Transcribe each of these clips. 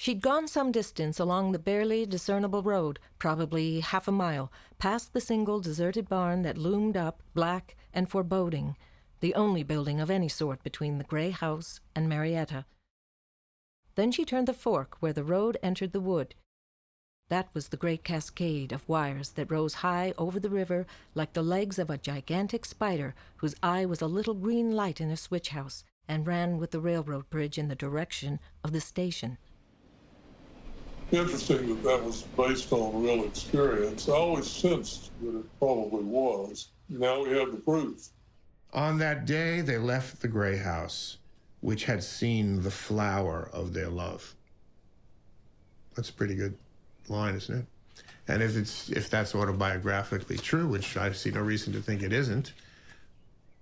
She'd gone some distance along the barely discernible road, probably half a mile, past the single deserted barn that loomed up, black and foreboding, the only building of any sort between the gray house and Marietta. Then she turned the fork where the road entered the wood. That was the great cascade of wires that rose high over the river like the legs of a gigantic spider whose eye was a little green light in a switch house and ran with the railroad bridge in the direction of the station. Interesting that that was based on real experience. I always sensed that it probably was. Now we have the proof. On that day, they left the gray house, which had seen the flower of their love. That's a pretty good line, isn't it? And if that's autobiographically true, which I see no reason to think it isn't,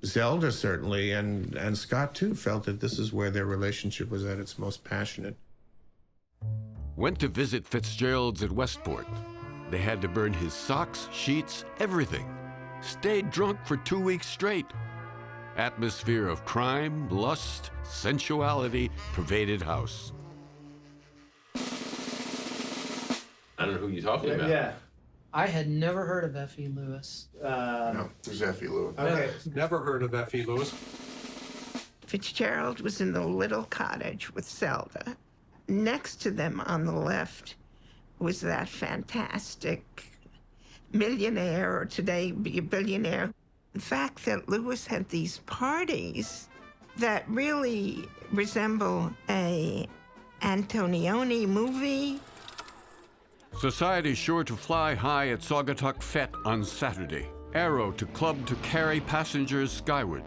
Zelda certainly, and Scott too, felt that this is where their relationship was at its most passionate. Went to visit Fitzgerald's at Westport. They had to burn his socks, sheets, everything. Stayed drunk for 2 weeks straight. Atmosphere of crime, lust, sensuality pervaded house. I don't know who you're talking about. Yeah. I had never heard of F.E. Lewis. No, there's F.E. Lewis. Okay. Never heard of F.E. Lewis. Fitzgerald was in the little cottage with Zelda. Next to them on the left was that fantastic millionaire, or today be a billionaire. The fact that Lewis had these parties that really resemble a Antonioni movie. Society sure to fly high at Saugatuck Fete on Saturday. Arrow to club to carry passengers skyward.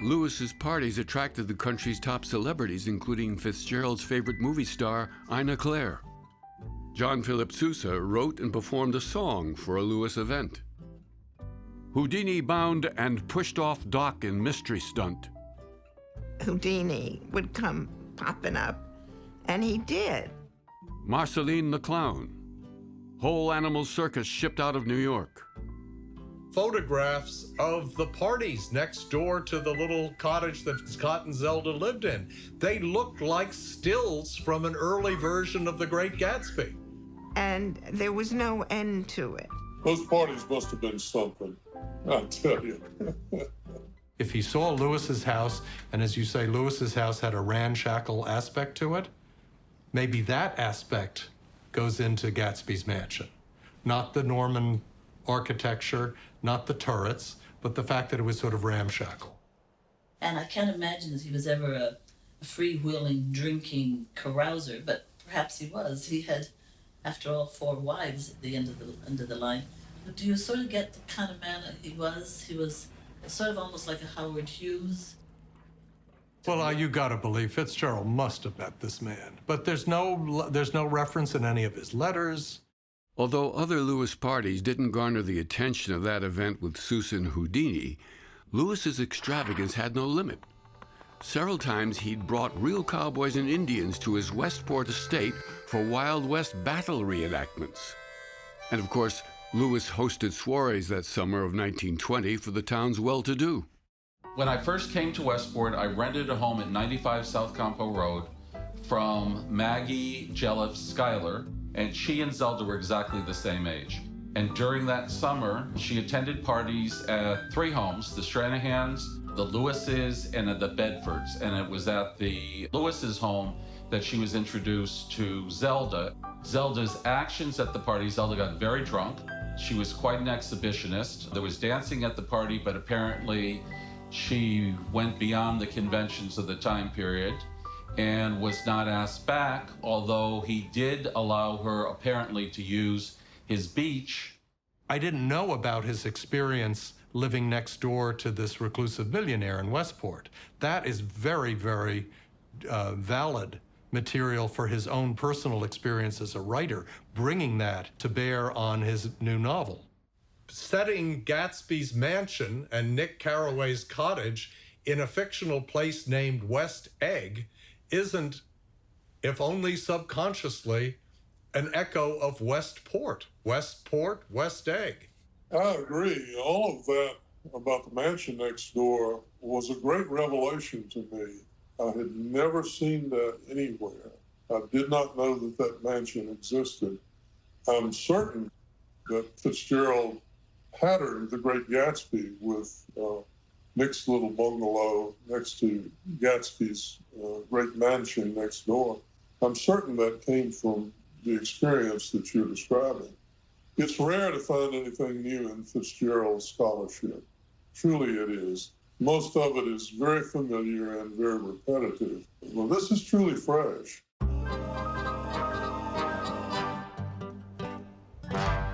Lewis's parties attracted the country's top celebrities, including Fitzgerald's favorite movie star, Ina Claire. John Philip Sousa wrote and performed a song for a Lewis event. Houdini bound and pushed off dock in mystery stunt. Houdini would come popping up, and he did. Marceline the Clown. Whole animal circus shipped out of New York. Photographs of the parties next door to the little cottage that Scott and Zelda lived in. They looked like stills from an early version of The Great Gatsby. And there was no end to it. Those parties must have been something, I'll tell you. If he saw Lewis's house, and as you say, Lewis's house had a ramshackle aspect to it, maybe that aspect goes into Gatsby's mansion. Not the Norman architecture, not the turrets, but the fact that it was sort of ramshackle. And I can't imagine that he was ever a freewheeling, drinking carouser, but perhaps he was. He had, after all, 4 wives at the end of the line. But do you sort of get the kind of man that he was? He was sort of almost like a Howard Hughes. Well, you gotta believe Fitzgerald must have met this man, but there's no reference in any of his letters. Although other Lewis parties didn't garner the attention of that event with Sousa and Houdini, Lewis's extravagance had no limit. Several times he'd brought real cowboys and Indians to his Westport estate for Wild West battle reenactments. And of course, Lewis hosted soirees that summer of 1920 for the town's well-to-do. When I first came to Westport, I rented a home at 95 South Compo Road from Maggie Jelliff Schuyler, and she and Zelda were exactly the same age. And during that summer, she attended parties at 3 homes, the Stranahans, the Lewises, and at the Bedfords. And it was at the Lewises' home that she was introduced to Zelda. Zelda's actions at the party, Zelda got very drunk. She was quite an exhibitionist. There was dancing at the party, but apparently she went beyond the conventions of the time period and was not asked back, although he did allow her apparently to use his beach. I didn't know about his experience living next door to this reclusive millionaire in Westport. That is very, very valid material for his own personal experience as a writer, bringing that to bear on his new novel. Setting Gatsby's mansion and Nick Carraway's cottage in a fictional place named West Egg isn't, if only subconsciously, an echo of Westport. Westport, West Egg. I agree. All of that about the mansion next door was a great revelation to me. I had never seen that anywhere. I did not know that that mansion existed. I'm certain that Fitzgerald patterned the Great Gatsby with Nick's little bungalow next to Gatsby's great mansion next door. I'm certain that came from the experience that you're describing. It's rare to find anything new in Fitzgerald's scholarship. Truly it is. Most of it is very familiar and very repetitive. Well, this is truly fresh.